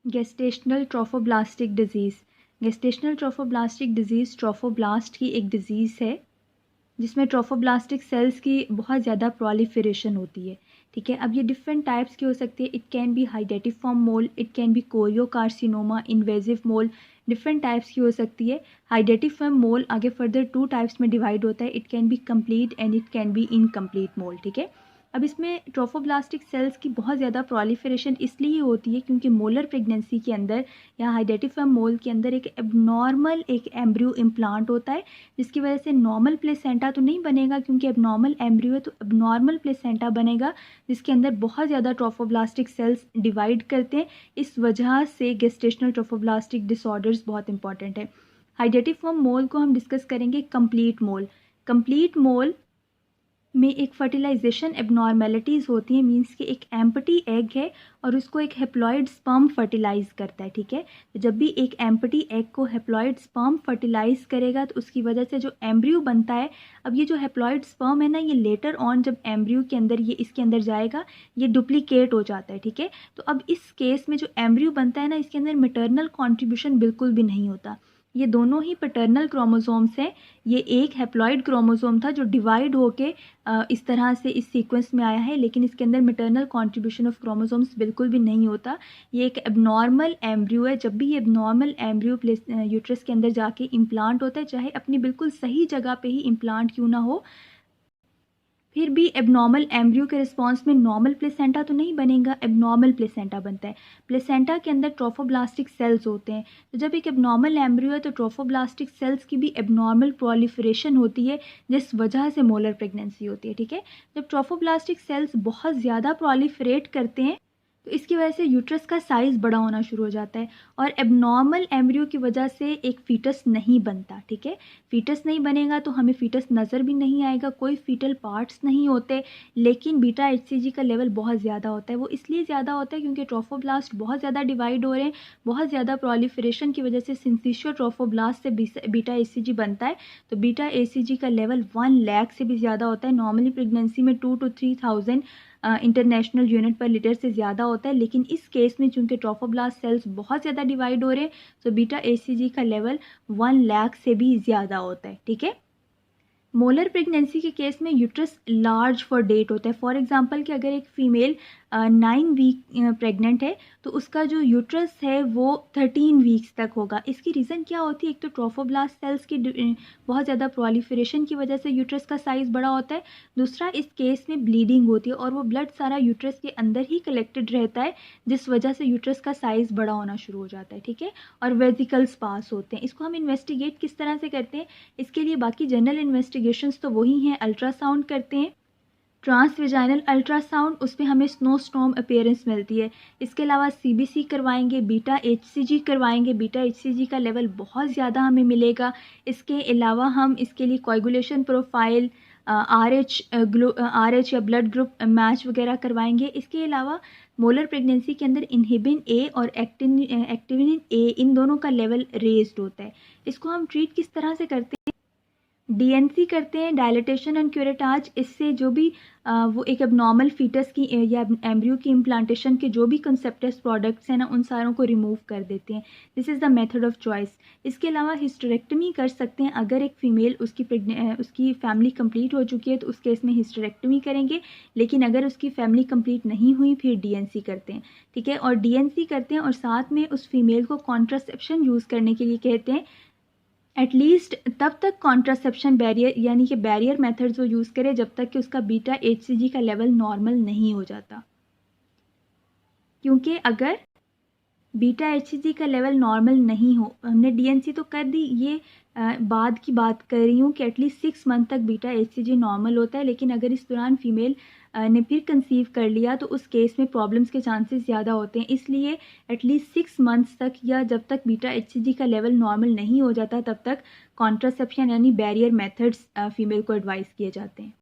Gestational trophoblastic disease. Gestational trophoblastic disease trophoblast की एक disease है जिसमें ट्रोफोब्लास्टिक सेल्स की बहुत ज़्यादा प्रोलिफरेशन होती है। ठीक है, अब ये डिफरेंट टाइप्स की हो सकती है। It can B hydatidiform mole, it can B choriocarcinoma, invasive mole, different types की हो सकती है। हाइडेटिफॉर्म मोल आगे फर्दर 2 टाइप्स में डिवाइड होता है। It can be complete and it can be incomplete mole. ठीक है, अब इसमें ट्रोफोब्लास्टिक सेल्स की बहुत ज़्यादा प्रोलिफरेशन इसलिए होती है क्योंकि मोलर प्रेगनेंसी के अंदर या हाइडेटिफॉर्म मोल के अंदर एक एबनॉर्मल एक एम्ब्रियो इम्प्लांट होता है, जिसकी वजह से नॉर्मल प्लेसेंटा तो नहीं बनेगा क्योंकि एबनॉर्मल एम्ब्रियो है, तो एबनॉर्मल प्लेसेंटा बनेगा जिसके अंदर बहुत ज़्यादा ट्रोफोब्लास्टिक सेल्स डिवाइड करते हैं। इस वजह से गेस्टेशनल ट्रोफोब्लास्टिक डिसऑर्डर्स बहुत इंपॉर्टेंट है। हाइडेटिफॉर्म मोल को हम डिस्कस करेंगे कंप्लीट मोल। कंप्लीट मोल में एक फर्टिलाइजेशन एबनॉर्मेलिटीज़ होती हैं, मींस कि एक एम्प्टी एग है और उसको एक हेप्लॉइड स्पर्म फर्टिलाइज करता है। ठीक है, तो जब भी एक एम्प्टी एग को हेप्लॉइड स्पर्म फर्टिलाइज करेगा तो उसकी वजह से जो एम्ब्रियो बनता है, अब ये जो हेप्लॉइड स्पर्म है ना, ये लेटर ऑन जब एम्ब्रियो के अंदर ये इसके अंदर जाएगा ये डुप्लीकेट हो जाता है। ठीक है, तो अब इस केस में जो एम्ब्रियो बनता है ना, इसके अंदर मैटरनल कॉन्ट्रीब्यूशन बिल्कुल भी नहीं होता। ये दोनों ही पैटर्नल क्रोमोसोम्स हैं। ये एक हेप्लॉइड क्रोमोसोम था जो डिवाइड होके इस तरह से इस सीक्वेंस में आया है, लेकिन इसके अंदर मैटरनल कंट्रीब्यूशन ऑफ क्रोमोसोम्स बिल्कुल भी नहीं होता। ये एक एबनॉर्मल एम्ब्रियो है। जब भी ये एबनॉर्मल एम्ब्रियो यूट्रस के अंदर जाके इम्प्लांट होता है, चाहे अपनी बिल्कुल सही जगह पे ही इम्प्लांट क्यों ना हो, फिर भी एबनॉर्मल एम्ब्रियो के रिस्पॉन्स में नॉर्मल प्लेसेंटा तो नहीं बनेगा, एबनॉर्मल प्लेसेंटा बनता है। प्लेसेंटा के अंदर ट्रोफोब्लास्टिक सेल्स होते हैं, तो जब एक एबनॉर्मल एम्ब्रियो है तो ट्रोफोब्लास्टिक सेल्स की भी एबनॉर्मल प्रोलिफरेशन होती है, जिस वजह से मोलर प्रेगनेंसी होती है। ठीक है, जब ट्रोफोब्लास्टिक सेल्स बहुत ज़्यादा प्रोलिफरेट करते हैं तो इसकी वजह से यूट्रस का साइज़ बड़ा होना शुरू हो जाता है और एबनॉर्मल एम्ब्रियो की वजह से एक फीटस नहीं बनता। ठीक है, फीटस नहीं बनेगा तो हमें फीटस नज़र भी नहीं आएगा, कोई फीटल पार्ट्स नहीं होते, लेकिन बीटा एचसीजी का लेवल बहुत ज़्यादा होता है। वो इसलिए ज़्यादा होता है क्योंकि ट्रोफोब्लास्ट बहुत ज़्यादा डिवाइड हो रहे हैं, बहुत ज़्यादा प्रोलिफरेशन की वजह से सिंथेसिस ट्रोफोब्लास्ट से बीटा एचसीजी बनता है। तो बीटा एचसीजी का लेवल 1 लाख से भी ज़्यादा होता है। नॉर्मली प्रेगनेंसी में 2 to 3,000 इंटरनेशनल यूनिट पर लीटर से ज़्यादा होता है, लेकिन इस केस में चूंकि ट्रोफोब्लास्ट सेल्स बहुत ज़्यादा डिवाइड हो रहे हैं तो बीटा एचसीजी का लेवल 1 लाख से भी ज़्यादा होता है। ठीक है, मोलर प्रेगनेंसी के केस में यूट्रस लार्ज फॉर डेट होता है। फॉर एग्जांपल कि अगर एक फ़ीमेल 9 वीक प्रेग्नेंट है तो उसका जो यूट्रस है वो 13 वीक्स तक होगा। इसकी रीज़न क्या होती है? एक तो ट्रोफोब्लास्ट सेल्स की बहुत ज़्यादा प्रोलिफरेशन की वजह से यूट्रस का साइज़ बड़ा होता है। दूसरा, इस केस में ब्लीडिंग होती है और वो ब्लड सारा यूट्रस के अंदर ही कलेक्टेड रहता है, जिस वजह से यूट्रस का साइज़ बड़ा होना शुरू हो जाता है। ठीक है, और वेसिकल्स पास होते हैं। इसको हम इन्वेस्टिगेट किस तरह से करते हैं? इसके लिए बाकी जनरल इन्वेस्टिगेशंस तो वही हैं, अल्ट्रासाउंड करते हैं, ट्रांसवेजाइनल अल्ट्रासाउंड, उसमें हमें स्नोस्टॉर्म अपीयरेंस मिलती है। इसके अलावा सीबीसी करवाएंगे, बीटा एचसीजी करवाएंगे, बीटा एचसीजी का लेवल बहुत ज़्यादा हमें मिलेगा। इसके अलावा हम इसके लिए कोएगुलेशन प्रोफाइल, आरएच या ब्लड ग्रुप मैच वगैरह करवाएंगे। इसके अलावा मोलर प्रेगनेंसी के अंदर इनहिबिन ए और एक्टिविन ए, इन दोनों का लेवल रेज्ड होता है। इसको हम ट्रीट किस तरह से करते हैं? डीएनसी करते हैं, डायलिटेशन एंड क्यूरेटाज। इससे जो भी वो एक एबनॉर्मल फीटस की या एम्ब्रियो की इम्प्लांटेशन के जो भी कंसेप्टस प्रोडक्ट्स हैं ना, उन सारों को रिमूव कर देते हैं। This is the method of choice. इसके अलावा हिस्टेरेक्टमी कर सकते हैं। अगर एक फ़ीमेल उसकी फैमिली कंप्लीट हो चुकी है तो उस केस में हिस्टेरेक्टमी करेंगे, लेकिन अगर उसकी फैमिली कंप्लीट नहीं हुई फिर डीएनसी करते हैं। ठीक है, और डीएनसी करते हैं और साथ में उस फीमेल को कॉन्ट्रासेप्शन यूज़ करने के लिए कहते हैं। एटलीस्ट तब तक कॉन्ट्रासेप्शन बैरियर यानी कि बैरियर मेथड्स वो यूज़ करे जब तक कि उसका बीटा एचसीजी का लेवल नॉर्मल नहीं हो जाता, क्योंकि अगर बीटा एचसीजी का लेवल नॉर्मल नहीं हो, हमने डीएनसी तो कर दी, ये बाद की बात कर रही हूँ कि एटलीस्ट 6 मंथ तक बीटा एचसीजी नॉर्मल होता है, लेकिन अगर इस दौरान फीमेल ने फिर कंसीव कर लिया तो उस केस में प्रॉब्लम्स के चांसेस ज़्यादा होते हैं। इसलिए एटलीस्ट 6 मंथ्स तक या जब तक बीटा एचसीजी का लेवल नॉर्मल नहीं हो जाता तब तक कॉन्ट्रासेप्शन यानी बैरियर मेथड्स फीमेल को एडवाइस किए जाते हैं।